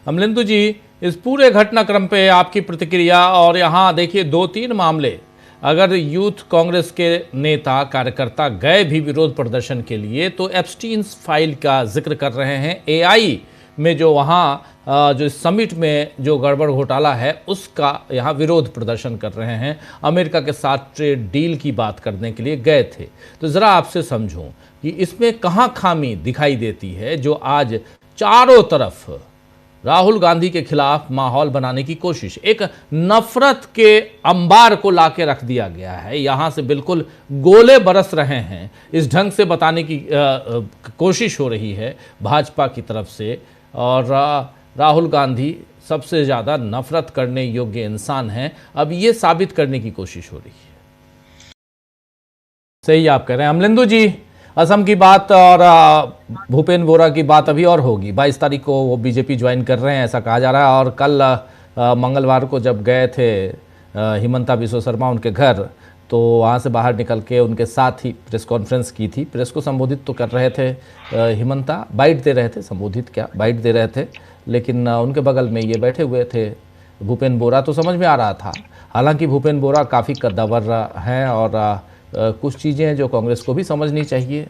अमलेंदु जी, इस पूरे घटनाक्रम पे आपकी प्रतिक्रिया। और यहाँ देखिए 2-3 मामले, अगर यूथ कांग्रेस के नेता कार्यकर्ता गए भी विरोध प्रदर्शन के लिए तो एप्स्टीन फाइल का जिक्र कर रहे हैं। एआई में जो वहाँ जो समिट में जो गड़बड़ घोटाला है उसका यहाँ विरोध प्रदर्शन कर रहे हैं। अमेरिका के साथ ट्रेड डील की बात करने के लिए गए थे। तो ज़रा आपसे समझूं कि इसमें कहाँ खामी दिखाई देती है जो आज चारों तरफ राहुल गांधी के खिलाफ माहौल बनाने की कोशिश, एक नफरत के अंबार को लाके रख दिया गया है। यहां से बिल्कुल गोले बरस रहे हैं, इस ढंग से बताने की कोशिश हो रही है भाजपा की तरफ से। और राहुल गांधी सबसे ज़्यादा नफरत करने योग्य इंसान हैं, अब ये साबित करने की कोशिश हो रही है। सही आप कह रहे हैं अमलेंदु जी। असम की बात और भूपेंद्र बोरा की बात अभी और होगी। 22 तारीख को वो बीजेपी ज्वाइन कर रहे हैं ऐसा कहा जा रहा है। और कल मंगलवार को जब गए थे हिमंता बिस्वा शर्मा उनके घर, तो वहाँ से बाहर निकल के उनके साथ ही प्रेस कॉन्फ्रेंस की थी। प्रेस को संबोधित तो कर रहे थे हिमंता, बाइट दे रहे थे, संबोधित क्या बाइट दे रहे थे, लेकिन उनके बगल में ये बैठे हुए थे भूपेंद्र बोरा। तो समझ में आ रहा था, हालांकि भूपेंद्र बोरा काफ़ी कद्दावर हैं और कुछ चीज़ें हैं जो कांग्रेस को भी समझनी चाहिए।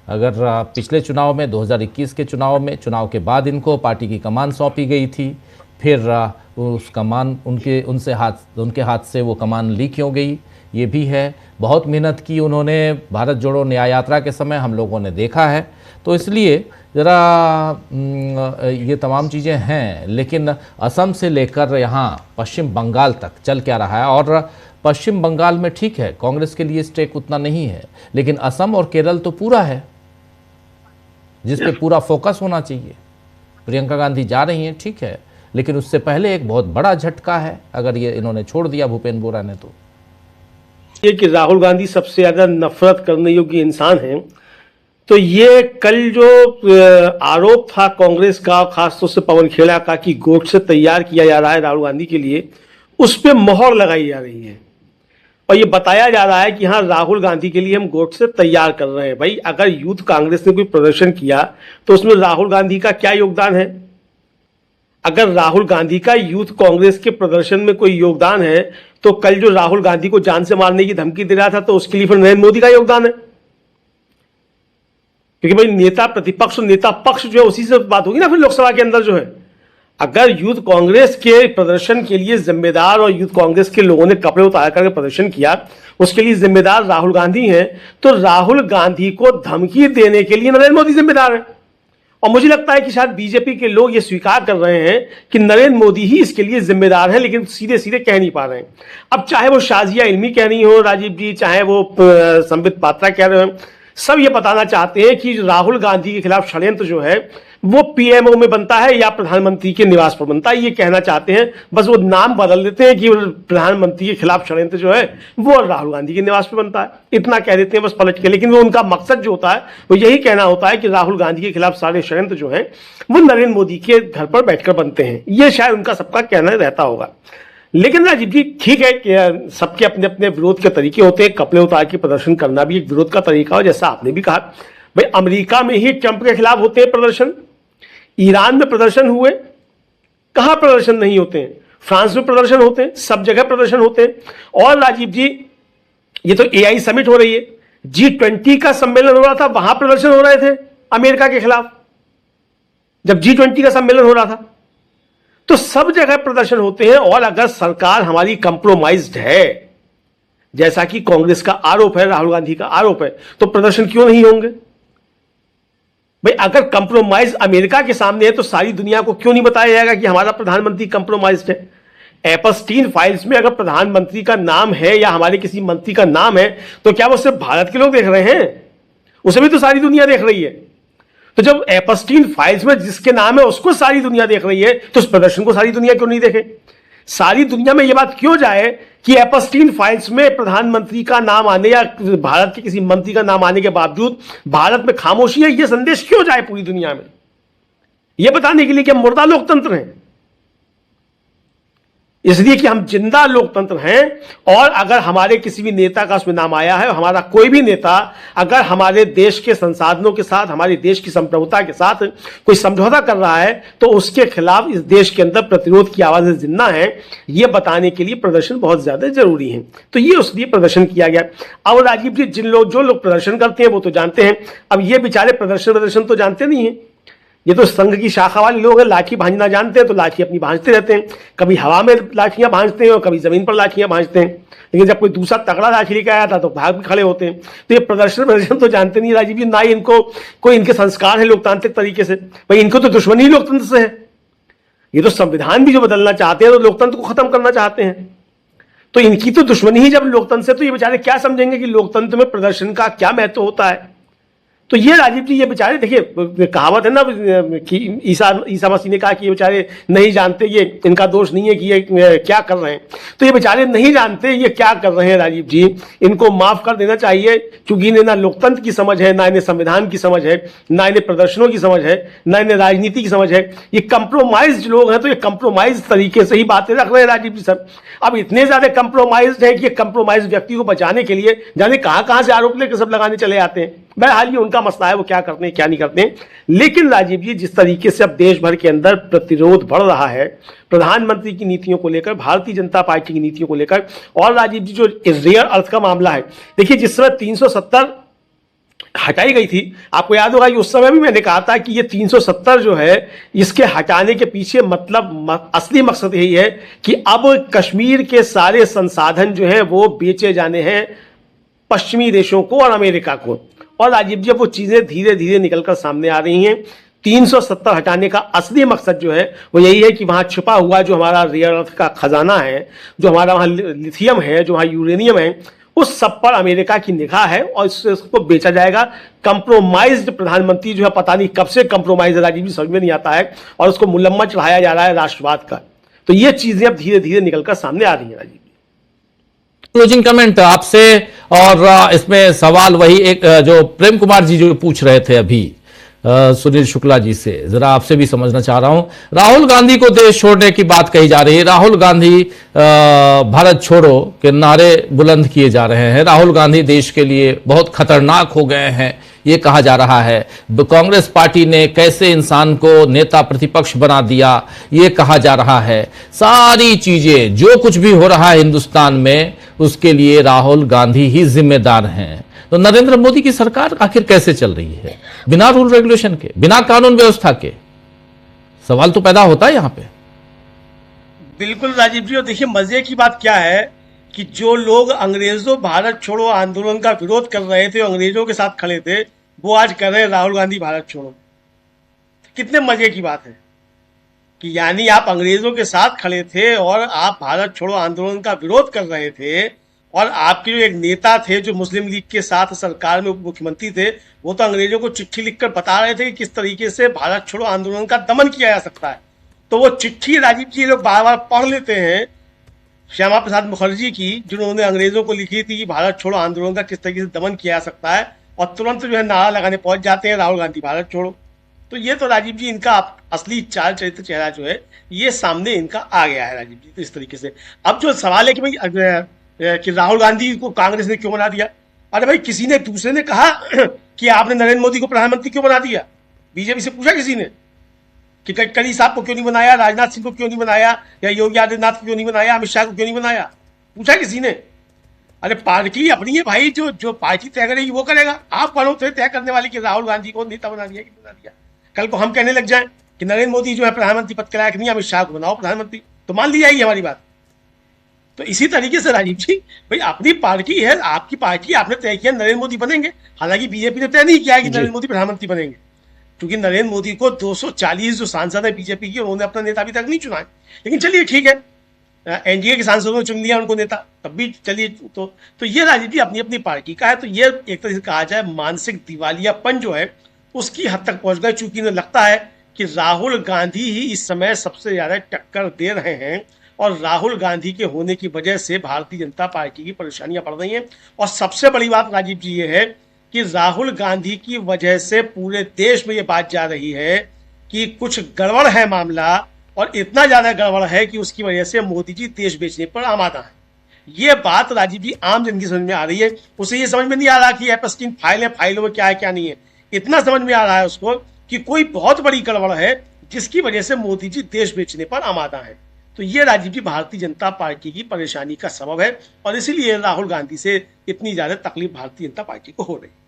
अगर पिछले चुनाव में 2021 के चुनाव के बाद इनको पार्टी की कमान सौंपी गई थी, फिर उस कमान उनके हाथ से वो कमान लीक क्यों गई, ये भी है। बहुत मेहनत की उन्होंने भारत जोड़ो न्याय यात्रा के समय, हम लोगों ने देखा है। तो इसलिए ज़रा ये तमाम चीज़ें हैं। लेकिन असम से लेकर यहाँ पश्चिम बंगाल तक चल क्या रहा है, और पश्चिम बंगाल में ठीक है कांग्रेस के लिए स्टेक उतना नहीं है, लेकिन असम और केरल तो पूरा है जिस पे पूरा फोकस होना चाहिए। प्रियंका गांधी जा रही हैं ठीक है, लेकिन उससे पहले एक बहुत बड़ा झटका है अगर ये इन्होंने छोड़ दिया भूपेंद्र बोरा ने। तो ये कि राहुल गांधी सबसे ज्यादा नफरत करने योग्य इंसान हैं, तो ये कल जो आरोप था कांग्रेस का, खासतौर से पवन खेड़ा का, कि गोट से तैयार किया जा रहा है राहुल गांधी के लिए, उस पर मोहर लगाई जा रही है और ये बताया जा रहा है कि हाँ राहुल गांधी के लिए हम गोट से तैयार कर रहे हैं। भाई अगर यूथ कांग्रेस ने कोई प्रदर्शन किया तो उसमें राहुल गांधी का क्या योगदान है? अगर राहुल गांधी का यूथ कांग्रेस के प्रदर्शन में कोई योगदान है तो कल जो राहुल गांधी को जान से मारने की धमकी दे रहा था तो उसके लिए फिर नरेंद्र मोदी का योगदान है। क्योंकि भाई नेता प्रतिपक्ष और नेता पक्ष जो है उसी से बात होगी ना फिर लोकसभा के अंदर जो है। अगर यूथ कांग्रेस के प्रदर्शन के लिए जिम्मेदार और यूथ कांग्रेस के लोगों ने कपड़े उतार करके प्रदर्शन किया, उसके लिए जिम्मेदार राहुल गांधी हैं, तो राहुल गांधी को धमकी देने के लिए नरेंद्र मोदी जिम्मेदार है। और मुझे लगता है कि शायद बीजेपी के लोग ये स्वीकार कर रहे हैं कि नरेंद्र मोदी ही इसके लिए जिम्मेदार हैं, लेकिन सीधे सीधे कह नहीं पा रहे हैं। अब चाहे वो शाजिया इल्मी कह रही हो राजीव जी, चाहे वो संबित पात्रा कह रहे हो, सब ये बताना चाहते हैं कि राहुल गांधी के खिलाफ षड्यंत्र जो है वो पीएमओ में बनता है या प्रधानमंत्री के निवास पर बनता है, ये कहना चाहते हैं। बस वो नाम बदल देते हैं कि प्रधानमंत्री के खिलाफ षड्यंत्र जो है वो राहुल गांधी के निवास पर बनता है, इतना कह देते हैं बस पलट के। लेकिन वो उनका मकसद जो होता है वो यही कहना होता है कि राहुल गांधी के खिलाफ सारे षड्यंत्र जो है वो नरेंद्र मोदी के घर पर बैठकर बनते हैं। ये शायद उनका सबका कहना रहता होगा। लेकिन राजीव जी ठीक है कि सबके अपने अपने विरोध के तरीके होते हैं, कपड़े उतार के प्रदर्शन करना भी एक विरोध का तरीका हो, जैसा आपने भी कहा। भाई अमेरिका में ही ट्रंप के खिलाफ होते हैं प्रदर्शन, ईरान में प्रदर्शन हुए, कहां प्रदर्शन नहीं होते हैं? फ्रांस में प्रदर्शन होते हैं, सब जगह प्रदर्शन होते हैं। और राजीव जी ये तो एआई समिट हो रही है, G20 का सम्मेलन हो रहा था, वहां प्रदर्शन हो रहे थे अमेरिका के खिलाफ, जब G20 का सम्मेलन हो रहा था। तो सब जगह प्रदर्शन होते हैं। और अगर सरकार हमारी कंप्रोमाइज्ड है, जैसा कि कांग्रेस का आरोप है, राहुल गांधी का आरोप है, तो प्रदर्शन क्यों नहीं होंगे? भाई अगर कंप्रोमाइज अमेरिका के सामने है तो सारी दुनिया को क्यों नहीं बताया जाएगा कि हमारा प्रधानमंत्री कंप्रोमाइज्ड है? एपस्टीन फाइल्स में अगर प्रधानमंत्री का नाम है या हमारे किसी मंत्री का नाम है तो क्या वो सिर्फ भारत के लोग देख रहे हैं? उसे भी तो सारी दुनिया देख रही है। तो जब एपस्टीन फाइल्स में जिसके नाम है उसको सारी दुनिया देख रही है तो उस प्रदर्शन को सारी दुनिया क्यों नहीं देखे? सारी दुनिया में यह बात क्यों जाए कि एपस्टीन फाइल्स में प्रधानमंत्री का नाम आने या भारत के किसी मंत्री का नाम आने के बावजूद भारत में खामोशी है? यह संदेश क्यों जाए पूरी दुनिया में? यह बताने के लिए कि हम मुर्दा लोकतंत्र हैं। इसलिए कि हम जिंदा लोकतंत्र हैं और अगर हमारे किसी भी नेता का उसमें नाम आया है, हमारा कोई भी नेता अगर हमारे देश के संसाधनों के साथ, हमारे देश की संप्रभुता के साथ कोई समझौता कर रहा है तो उसके खिलाफ इस देश के अंदर प्रतिरोध की आवाजें जिंदा हैं, ये बताने के लिए प्रदर्शन बहुत ज्यादा जरूरी है। तो ये उसलिए प्रदर्शन किया गया। अब राजीव जी, जो लोग प्रदर्शन करते हैं वो तो जानते हैं, अब ये बेचारे प्रदर्शन तो जानते नहीं है। ये तो संघ की शाखा वाले लोग हैं, लाठी भांजना जानते हैं तो लाठी अपनी भांजते रहते हैं, कभी हवा में लाठियां भांजते हैं और कभी जमीन पर लाठियां भांजते हैं। लेकिन जब कोई दूसरा तगड़ा लाठी लेके आया था तो भाग भी खड़े होते हैं। तो ये प्रदर्शन तो जानते नहीं राजीव जी, ना ही इनको कोई इनके संस्कार है लोकतांत्रिक तरीके से। भाई इनको तो दुश्मनी लोकतंत्र से है। ये तो संविधान भी जो बदलना चाहते हैं तो लोकतंत्र को खत्म करना चाहते हैं। तो इनकी तो दुश्मनी ही जब लोकतंत्र से, तो ये बेचारे क्या समझेंगे कि लोकतंत्र में प्रदर्शन का क्या महत्व होता है। तो ये राजीव जी, ये बेचारे देखिए, कहावत है ना कि ईसा मसीह ने कहा कि ये बेचारे नहीं जानते, ये इनका दोष नहीं है कि ये क्या कर रहे हैं। तो ये बेचारे नहीं जानते ये क्या कर रहे हैं राजीव जी, इनको माफ कर देना चाहिए, क्योंकि इन्हें ना लोकतंत्र की समझ है, ना इन्हें संविधान की समझ है, ना इन्हें प्रदर्शनों की समझ है, ना इन्हें राजनीति की समझ है। ये कंप्रोमाइज लोग हैं, तो ये कंप्रोमाइज तरीके से ही बातें रख रहे हैं राजीव जी सर। अब इतने ज्यादा कंप्रोमाइज है कि कंप्रोमाइज व्यक्ति को बचाने के लिए जाने कहां से आरोप लेकर सब लगाने चले आते हैं। बहरहाल ये उनका मसला है, वो क्या करते हैं क्या नहीं करते हैं। लेकिन राजीव जी, जिस तरीके से अब देश भर के अंदर प्रतिरोध बढ़ रहा है प्रधानमंत्री की नीतियों को लेकर, भारतीय जनता पार्टी की नीतियों को लेकर, और राजीव जी जो रेयर अर्थ का मामला है, देखिए जिस समय 370 हटाई गई थी, आपको याद होगा कि उस समय भी मैंने कहा था कि ये 370 जो है इसके हटाने के पीछे मतलब असली मकसद यही है कि अब कश्मीर के सारे संसाधन जो है वो बेचे जाने हैं पश्चिमी देशों को और अमेरिका को। और राजीव जी, अब वो चीजें धीरे धीरे निकलकर सामने आ रही हैं। 370 हटाने का असली मकसद जो है वो यही है कि वहां छुपा हुआ जो हमारा रेयर अर्थ का खजाना है, जो हमारा वहां लिथियम है, जो वहां यूरेनियम है, उस सब पर अमेरिका की निगाह है और इसको बेचा जाएगा। कंप्रोमाइज्ड प्रधानमंत्री जो है, पता नहीं कब से कंप्रोमाइज है राजीव जी, समझ में नहीं आता है, और उसको मुलम्मा चढ़ाया जा रहा है राष्ट्रवाद का। तो ये चीजें अब धीरे धीरे निकलकर सामने आ रही है राजीव। क्लोजिंग कमेंट आपसे, और इसमें सवाल वही एक जो प्रेम कुमार जी जो पूछ रहे थे अभी सुनील शुक्ला जी से, जरा आपसे भी समझना चाह रहा हूं। राहुल गांधी को देश छोड़ने की बात कही जा रही है, राहुल गांधी भारत छोड़ो के नारे बुलंद किए जा रहे हैं, राहुल गांधी देश के लिए बहुत खतरनाक हो गए हैं ये कहा जा रहा है, कांग्रेस पार्टी ने कैसे इंसान को नेता प्रतिपक्ष बना दिया ये कहा जा रहा है। सारी चीजें जो कुछ भी हो रहा है हिंदुस्तान में उसके लिए राहुल गांधी ही जिम्मेदार हैं। तो नरेंद्र मोदी की सरकार आखिर कैसे चल रही है बिना रूल रेगुलेशन के, बिना कानून व्यवस्था के? सवाल तो पैदा होता है यहां पे। बिल्कुल राजीव जी, और देखिए मजे की बात क्या है कि जो लोग अंग्रेजों भारत छोड़ो आंदोलन का विरोध कर रहे थे, अंग्रेजों के साथ खड़े थे, वो आज कर रहे हैं राहुल गांधी भारत छोड़ो। कितने मजे की बात है कि यानी आप अंग्रेजों के साथ खड़े थे और आप भारत छोड़ो आंदोलन का विरोध कर रहे थे, और आपके जो एक नेता थे जो मुस्लिम लीग के साथ सरकार में उप मुख्यमंत्री थे, वो तो अंग्रेजों को चिट्ठी लिखकर बता रहे थे कि किस तरीके से भारत छोड़ो आंदोलन का दमन किया जा सकता है। तो वो चिट्ठी राजीव जी लोग बार बार पढ़ लेते हैं श्यामा प्रसाद मुखर्जी की, जिन्होंने अंग्रेजों को लिखी थी कि भारत छोड़ो आंदोलन का किस तरीके से दमन किया जा सकता है, और तुरंत जो है नारा लगाने पहुंच जाते हैं राहुल गांधी भारत छोड़ो। तो ये तो राजीव जी इनका असली चाल चरित्र चेहरा जो है ये सामने इनका आ गया है राजीव जी। तो इस तरीके से अब जो सवाल है कि भाई कि राहुल गांधी को कांग्रेस ने क्यों बना दिया, अरे भाई किसी ने दूसरे ने कहा कि आपने नरेंद्र मोदी को प्रधानमंत्री क्यों बना दिया? बीजेपी से पूछा किसी ने कि गडकरी साहब को क्यों नहीं बनाया, राजनाथ सिंह को क्यों नहीं बनाया, या योगी आदित्यनाथ को क्यों नहीं बनाया, अमित शाह को क्यों नहीं बनाया? पूछा किसी ने? अरे पार्टी अपनी है भाई, जो पार्टी तय करेगी वो करेगा। आप कौन होते तय करने वाले कि राहुल गांधी को नेता बना दिया कि बना दिया? कल को हम कहने लग जाए कि नरेंद्र मोदी जो है प्रधानमंत्री पद के लायक नहीं, अमित शाह को बनाओ प्रधानमंत्री, तो मान ली जाएगी हमारी बात। तो इसी तरीके से राजीव जी, भाई अपनी पार्टी है, आपकी पार्टी, आपने तय किया नरेंद्र मोदी बनेंगे। हालांकि बीजेपी ने तय नहीं किया कि नरेंद्र मोदी प्रधानमंत्री बनेंगे, क्योंकि नरेंद्र मोदी को 240 जो सांसद है बीजेपी के, उन्होंने अपना नेता अभी तक नहीं चुना है। लेकिन चलिए ठीक है, एनडीए के सांसदों ने चुन लिया उनको नेता, तब भी चलिए। तो ये राजीव जी अपनी अपनी पार्टी का है। तो ये एक तरह से कहा जाए मानसिक दिवालियापन जो है उसकी हद तक पहुंच गए, चूंकि इन्हें लगता है कि राहुल गांधी ही इस समय सबसे ज्यादा टक्कर दे रहे हैं, और राहुल गांधी के होने की वजह से भारतीय जनता पार्टी की परेशानियां बढ़ रही हैं। और सबसे बड़ी बात राजीव जी ये है कि राहुल गांधी की वजह से पूरे देश में ये बात जा रही है कि कुछ गड़बड़ है मामला, और इतना ज्यादा गड़बड़ है कि उसकी वजह से मोदी जी देश बेचने पर आमादा है। ये बात राजीव जी आम जन की समझ में आ रही है। उसे ये समझ में नहीं आ रहा कि एप्स्टीन फाइल है, फाइलों में क्या है क्या नहीं है। इतना समझ में आ रहा है उसको कि कोई बहुत बड़ी गड़बड़ है जिसकी वजह से मोदी जी देश बेचने पर आमादा है। तो ये राजीव जी भारतीय जनता पार्टी की परेशानी का सबब है और इसीलिए राहुल गांधी से इतनी ज्यादा तकलीफ भारतीय जनता पार्टी को हो रही है।